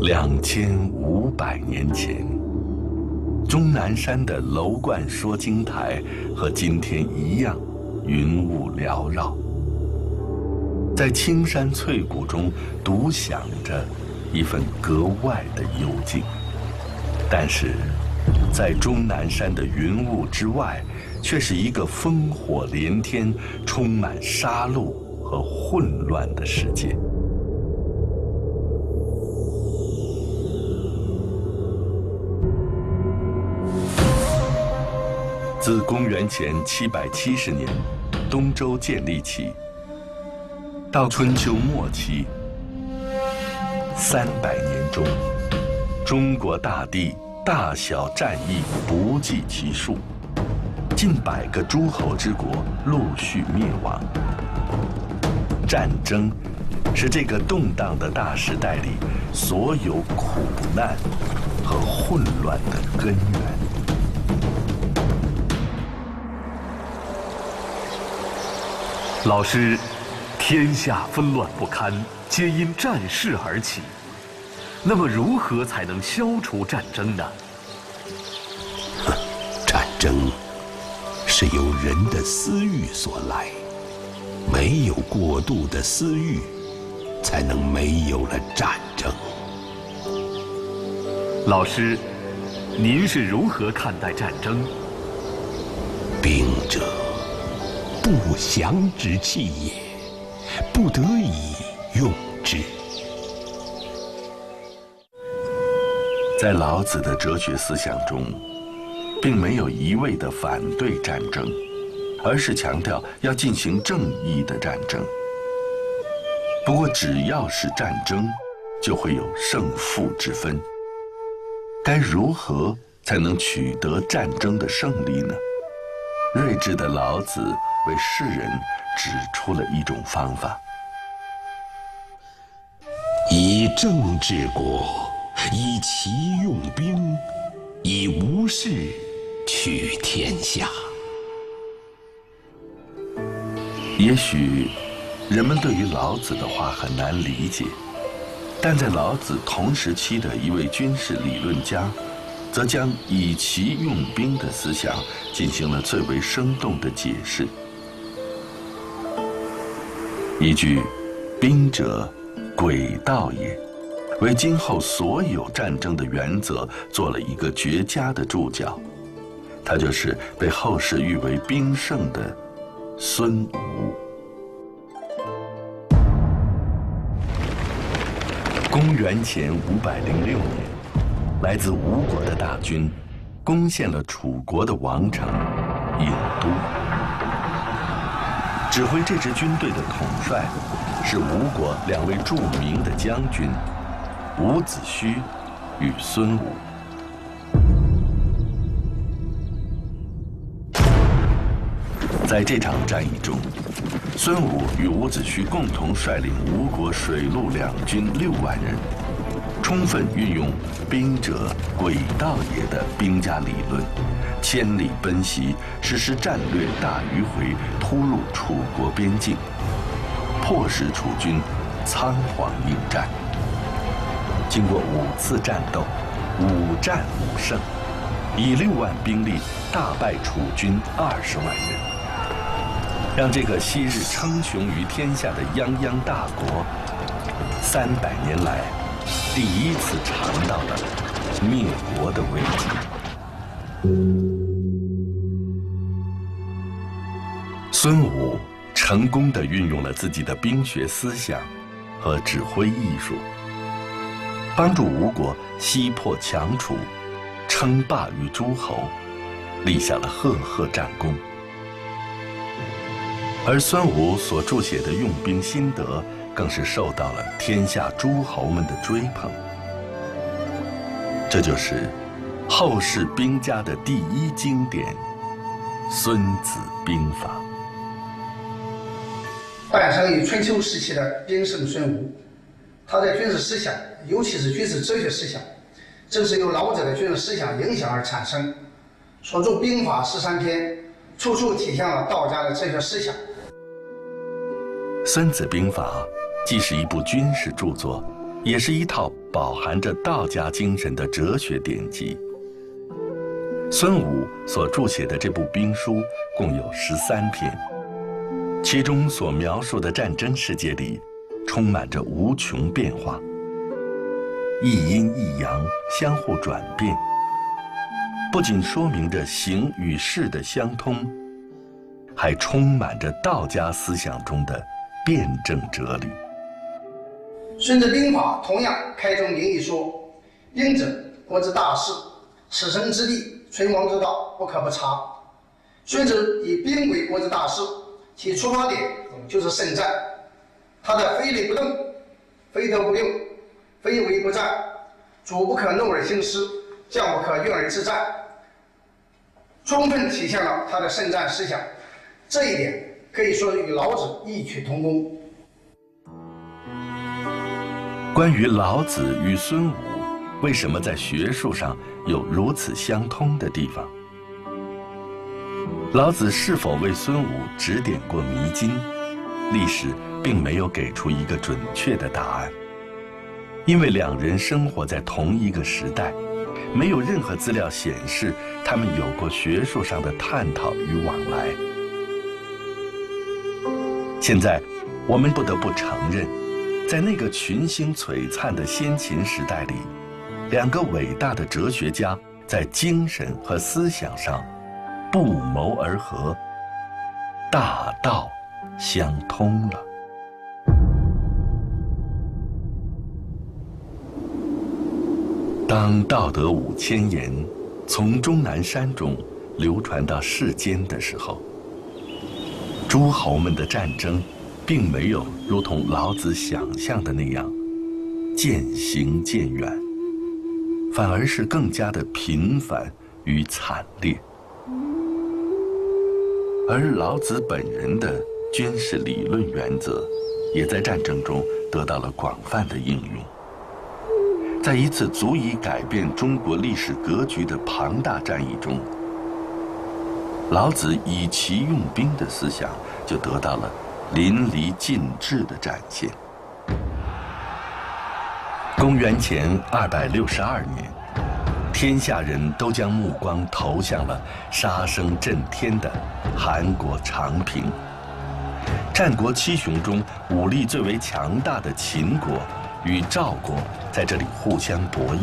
2500年前，终南山的楼观说经台和今天一样，云雾缭绕，在青山翠谷中独享着一份格外的幽静。但是，在终南山的云雾之外，却是一个烽火连天、充满杀戮和混乱的世界。自公元前770年东周建立起，到春秋末期300年中，中国大地大小战役不计其数，近100个诸侯之国陆续灭亡。战争是这个动荡的大时代里所有苦难和混乱的根源。老师，天下纷乱不堪，皆因战事而起。那么，如何才能消除战争呢？战争是由人的私欲所来，没有过度的私欲，才能没有了战争。老师，您是如何看待战争？兵者，不祥之器也，不得已用之。在老子的哲学思想中，并没有一味地反对战争，而是强调要进行正义的战争。不过，只要是战争，就会有胜负之分。该如何才能取得战争的胜利呢？睿智的老子为世人指出了一种方法：以政治国，以其用兵，以无事取天下。也许人们对于老子的话很难理解，但在老子同时期的一位军事理论家，则将以其用兵的思想进行了最为生动的解释。一句“兵者，诡道也”，为今后所有战争的原则做了一个绝佳的注脚。他就是被后世誉为兵圣的孙武。公元前506年，来自吴国的大军攻陷了楚国的王城郢都。指挥这支军队的统帅是吴国2位著名的将军伍子胥与孙武。在这场战役中，孙武与伍子胥共同率领吴国水陆两军6万人，充分运用“兵者，诡道也”的兵家理论，千里奔袭，实施战略大迂回，突入楚国边境，迫使楚军仓皇应战。经过5次战斗，5战5胜，以6万兵力大败楚军20万人。让这个昔日称雄于天下的泱泱大国，300年来第一次尝到了灭国的危机。孙武成功地运用了自己的兵学思想和指挥艺术，帮助吴国西破强楚，称霸于诸侯，立下了赫赫战功。而孙武所著写的用兵心得，更是受到了天下诸侯们的追捧。这就是后世兵家的第一经典《孙子兵法》。诞生于春秋时期的兵圣孙武，他在军事思想，尤其是军事哲学思想，正是由老子的军事思想影响而产生。所著兵法13篇，处处体现了道家的哲学思想。《孙子兵法》既是一部军事著作，也是一套饱含着道家精神的哲学典籍。孙武所著写的这部兵书共有13篇，其中所描述的战争世界里，充满着无穷变化，一阴一阳相互转变，不仅说明着形与势的相通，还充满着道家思想中的辩证哲理。孙子兵法同样开宗明义说：“兵者，国之大事，此生之地，存亡之道，不可不察。”孙子以兵为国之大事，其出发点就是胜战。他的非礼不动，非斗不六，非为不战，主不可怒而兴师，将不可怨而自战，充分体现了他的胜战思想。这一点可以说与老子异曲同工。关于老子与孙武为什么在学术上有如此相通的地方，老子是否为孙武指点过迷津，历史并没有给出一个准确的答案。因为两人生活在同一个时代，没有任何资料显示他们有过学术上的探讨与往来。现在我们不得不承认，在那个群星璀璨的先秦时代里，两个伟大的哲学家在精神和思想上不谋而合，大道相通了。当道德5000言从终南山中流传到世间的时候，诸侯们的战争并没有如同老子想象的那样渐行渐远，反而是更加的频繁与惨烈。而老子本人的军事理论原则，也在战争中得到了广泛的应用。在一次足以改变中国历史格局的庞大战役中，老子以其用兵的思想就得到了淋漓尽致的展现。公元前262年，天下人都将目光投向了杀声震天的韩国长平。战国七雄中武力最为强大的秦国与赵国在这里互相博弈，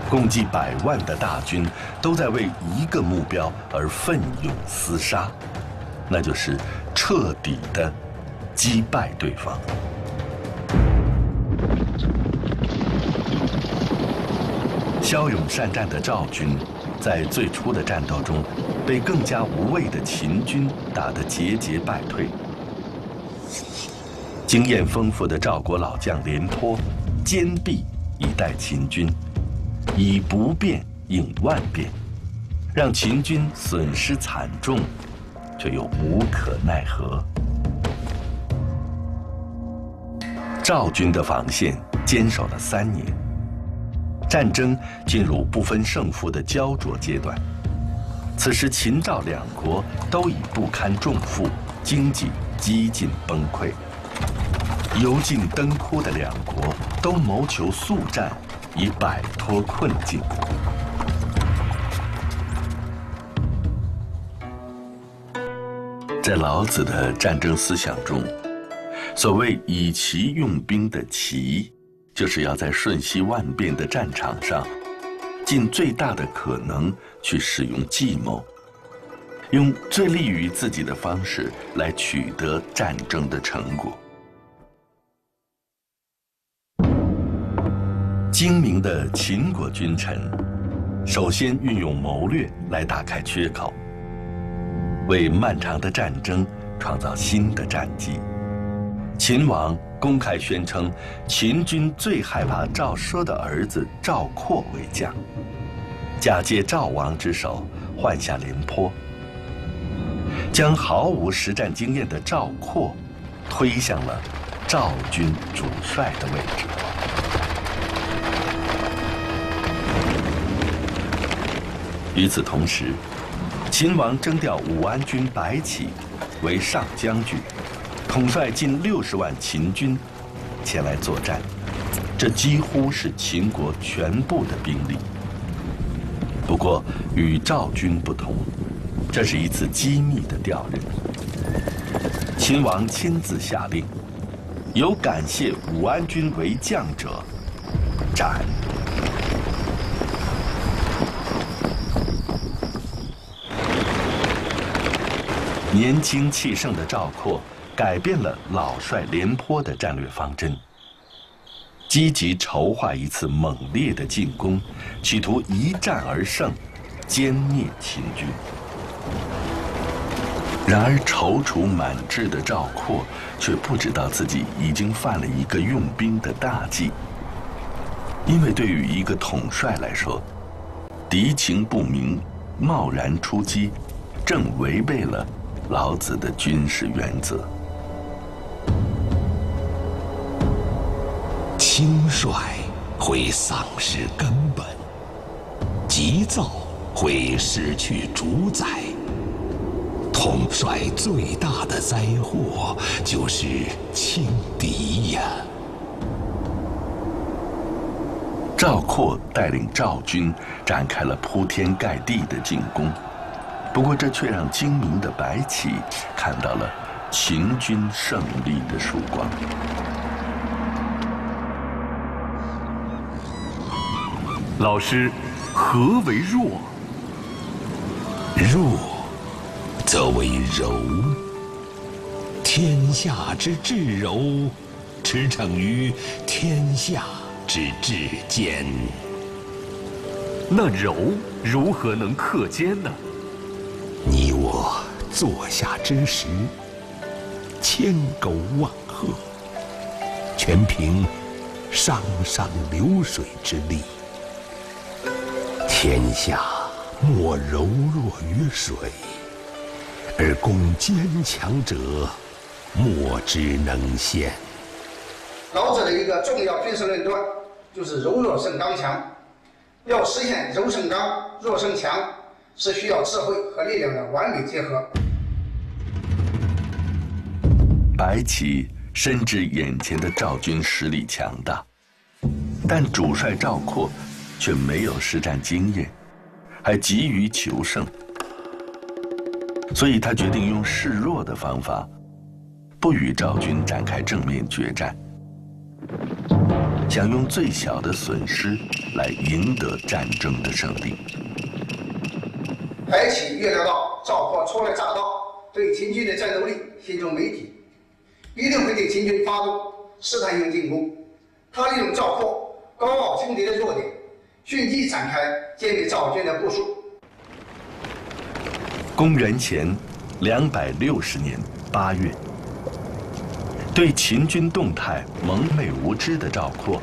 共计100万的大军都在为一个目标而奋勇厮杀，那就是彻底的击败对方。骁勇善战的赵军，在最初的战斗中，被更加无畏的秦军打得节节败退。经验丰富的赵国老将廉颇，坚壁以待秦军，以不变应万变，让秦军损失惨重，却又无可奈何。赵军的防线坚守了3年，战争进入不分胜负的焦灼阶段。此时秦赵两国都已不堪重负，经济几近崩溃。油尽灯枯的两国都谋求速战，以摆脱困境。在老子的战争思想中，所谓以奇用兵的奇，就是要在瞬息万变的战场上，尽最大的可能去使用计谋，用最利于自己的方式来取得战争的成果。精明的秦国君臣，首先运用谋略来打开缺口，为漫长的战争创造新的战机。秦王公开宣称，秦军最害怕赵奢的儿子赵括为将，假借赵王之手换下廉颇，将毫无实战经验的赵括推向了赵军主帅的位置。与此同时，秦王征调武安君白起为上将军，统帅近60万秦军前来作战。这几乎是秦国全部的兵力。不过与赵军不同，这是一次机密的调任。秦王亲自下令，有感谢武安君为将者，斩。年轻气盛的赵括改变了老帅廉颇的战略方针，积极筹划一次猛烈的进攻，企图一战而胜，歼灭秦军。然而踌躇满志的赵括却不知道自己已经犯了一个用兵的大忌，因为对于一个统帅来说，敌情不明，贸然出击，正违背了老子的军事原则。轻率会丧失根本，急躁会失去主宰。统帅最大的灾祸就是轻敌呀。赵括带领赵军展开了铺天盖地的进攻，不过这却让精明的白起看到了秦军胜利的曙光。老师，何为弱？弱则为柔，天下之至柔，驰骋于天下之至坚。那柔如何能克坚呢？你我坐下之时，千沟万壑，全凭上上流水之力。天下莫柔弱于水，而攻坚强者，莫之能陷。老子的一个重要军事论断就是柔弱胜刚强。要实现柔胜刚、弱胜强，是需要智慧和力量的完美结合。白起深知眼前的赵军实力强大，但主帅赵括却没有实战经验，还急于求胜，所以他决定用示弱的方法，不与赵军展开正面决战，想用最小的损失来赢得战争的胜利。白起预料到赵括初来乍到，对秦军的战斗力心中没底，一定会对秦军发动试探性进攻。他利用赵括高傲轻敌的弱点，迅即展开歼灭赵军的部署。公元前260年8月，对秦军动态蒙昧无知的赵括，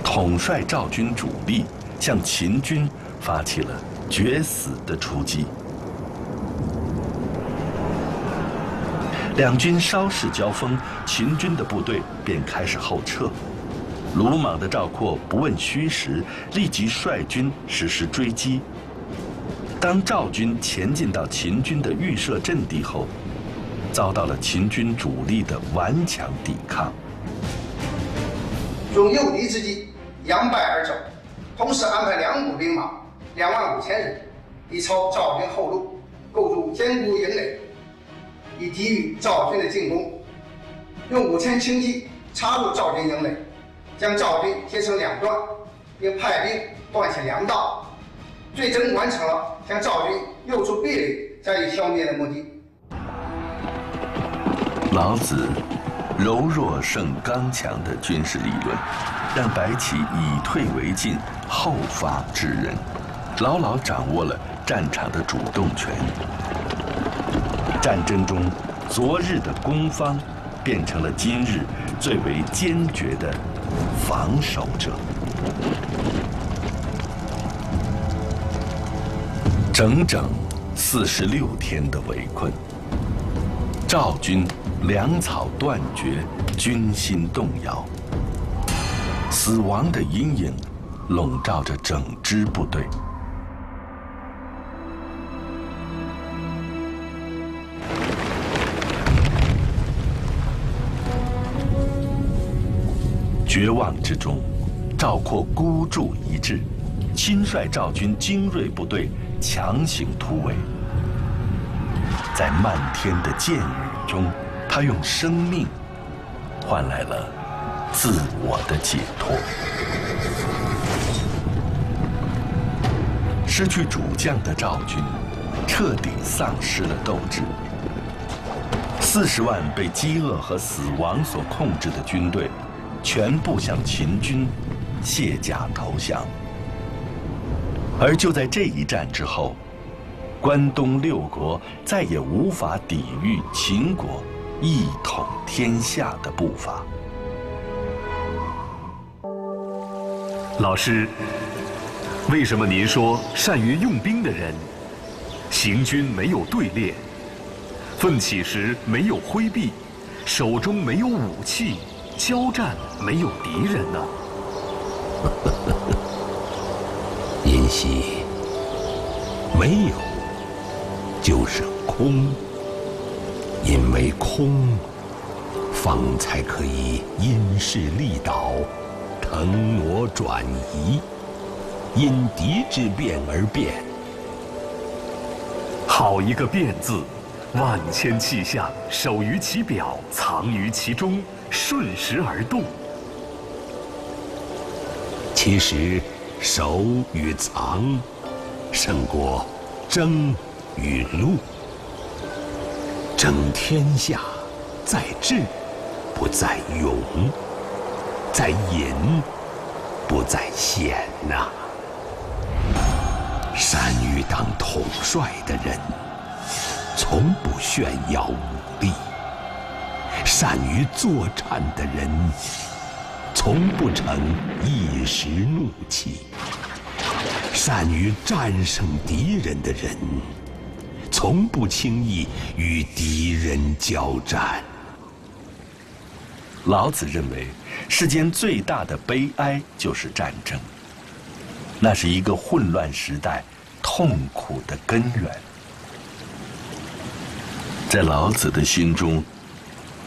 统帅赵军主力向秦军发起了决死的出击。两军稍事交锋，秦军的部队便开始后撤。鲁莽的赵括不问虚实，立即率军实施追击。当赵军前进到秦军的预设阵地后，遭到了秦军主力的顽强抵抗。用诱敌之计，扬败而走，同时安排2股兵马25000人，以抄赵军后路，构筑坚固营垒，以抵御赵军的进攻。用5000轻骑插入赵军营垒，将赵军切成2段，并派兵断其粮道，最终完成了将赵军诱出壁垒加以消灭的目的。老子柔弱胜刚强的军事理论，让白起以退为进，后发制人，牢牢掌握了战场的主动权。战争中，昨日的攻方变成了今日最为坚决的防守者。整整46天的围困，赵军粮草断绝，军心动摇，死亡的阴影笼罩着整支部队。绝望之中，赵括孤注一掷，亲率赵军精锐部队强行突围。在漫天的箭雨中，他用生命换来了自我的解脱。失去主将的赵军彻底丧失了斗志。40万被饥饿和死亡所控制的军队，全部向秦军卸甲投降。而就在这一战之后，关东6国再也无法抵御秦国一统天下的步伐。老师，为什么您说善于用兵的人，行军没有队列，奋起时没有挥臂，手中没有武器，交战没有敌人呢？尹熙，没有就是空，因为空，方才可以因势利导，腾挪转移，因敌之变而变。好一个变字，万千气象，守于其表，藏于其中，顺时而动。其实守与藏胜过争与戮。争天下在智，不在勇；在隐，不在显呐。善于当统帅的人，从不炫耀武力；善于作战的人，从不逞一时怒气；善于战胜敌人的人，从不轻易与敌人交战。老子认为，世间最大的悲哀就是战争，那是一个混乱时代痛苦的根源。在老子的心中，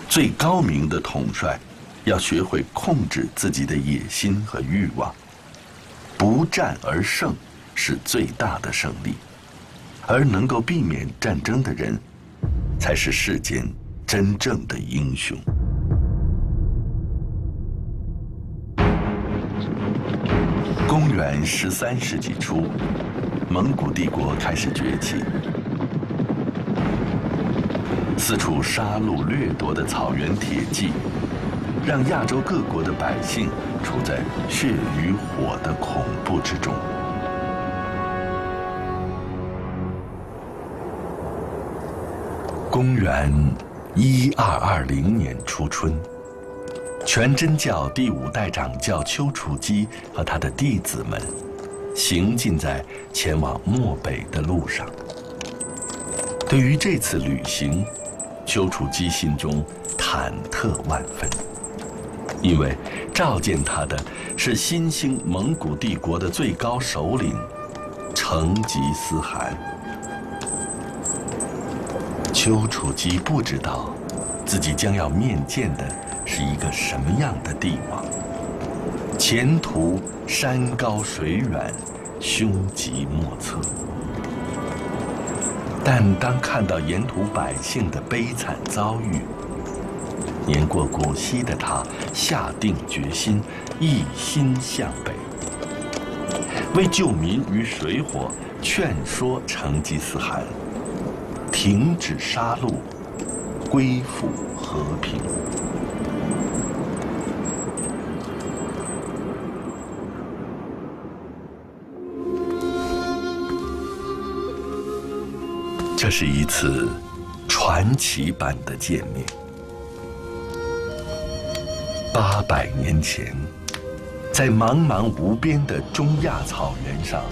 最高明的统帅要学会控制自己的野心和欲望，不战而胜是最大的胜利，而能够避免战争的人，才是世间真正的英雄。公元13世纪初，蒙古帝国开始崛起，四处杀戮掠夺的草原铁骑，让亚洲各国的百姓处在血与火的恐怖之中。公元1220年初春，全真教第5代掌教丘处机和他的弟子们行进在前往漠北的路上。对于这次旅行，丘处机心中忐忑万分，因为召见他的是新兴蒙古帝国的最高首领成吉思汗。丘处机不知道自己将要面见的是一个什么样的帝王，前途山高水远，凶吉莫测。但当看到沿途百姓的悲惨遭遇，年过古稀的他下定决心，一心向北，为救民于水火，劝说成吉思汗停止杀戮，归附和平。这是一次传奇般的见面。800年前，在茫茫无边的中亚草原上，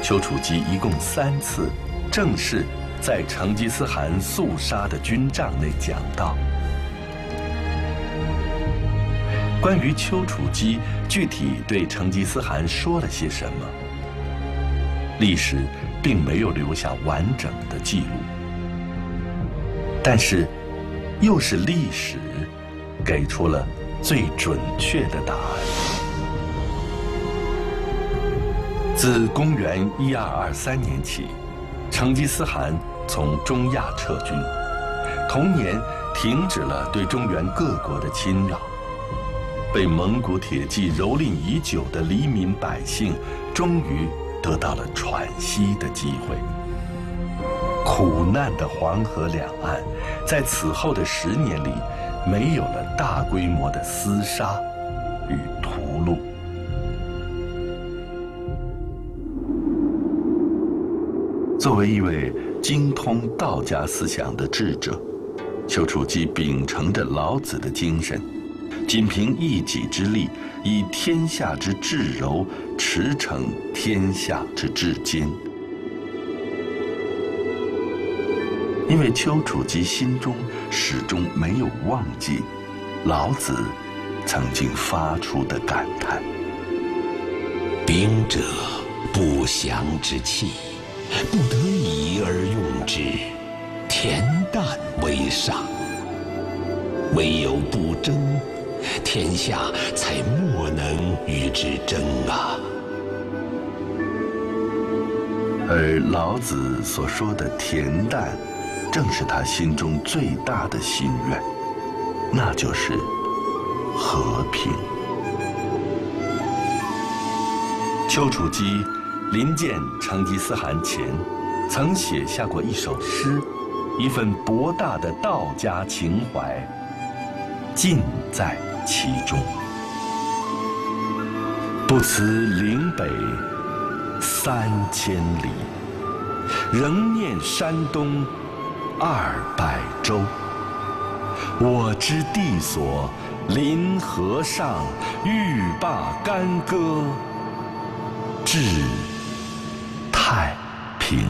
丘处机一共3次正式在成吉思汗肃杀的军帐内讲道。关于丘处机具体对成吉思汗说了些什么，历史并没有留下完整的记录，但是，又是历史给出了最准确的答案。自公元1223年起，成吉思汗从中亚撤军，同年停止了对中原各国的侵扰。被蒙古铁骑蹂躏已久的黎民百姓，终于得到了喘息的机会。苦难的黄河两岸，在此后的10年里，没有了大规模的厮杀与屠戮。作为一位精通道家思想的智者，丘处机秉承着老子的精神，仅凭一己之力，以天下之至柔驰骋天下之至坚。因为丘处机心中始终没有忘记老子曾经发出的感叹：兵者，不祥之器，不得已而用之，恬淡为上。唯有不争，天下才莫能与之争啊！而老子所说的恬淡，正是他心中最大的心愿，那就是和平。丘处机临见成吉思汗前，曾写下过一首诗，一份博大的道家情怀尽在其中。不辞岭北3000里，仍念山东200州。我知地所临河上，欲罢干戈，至太平。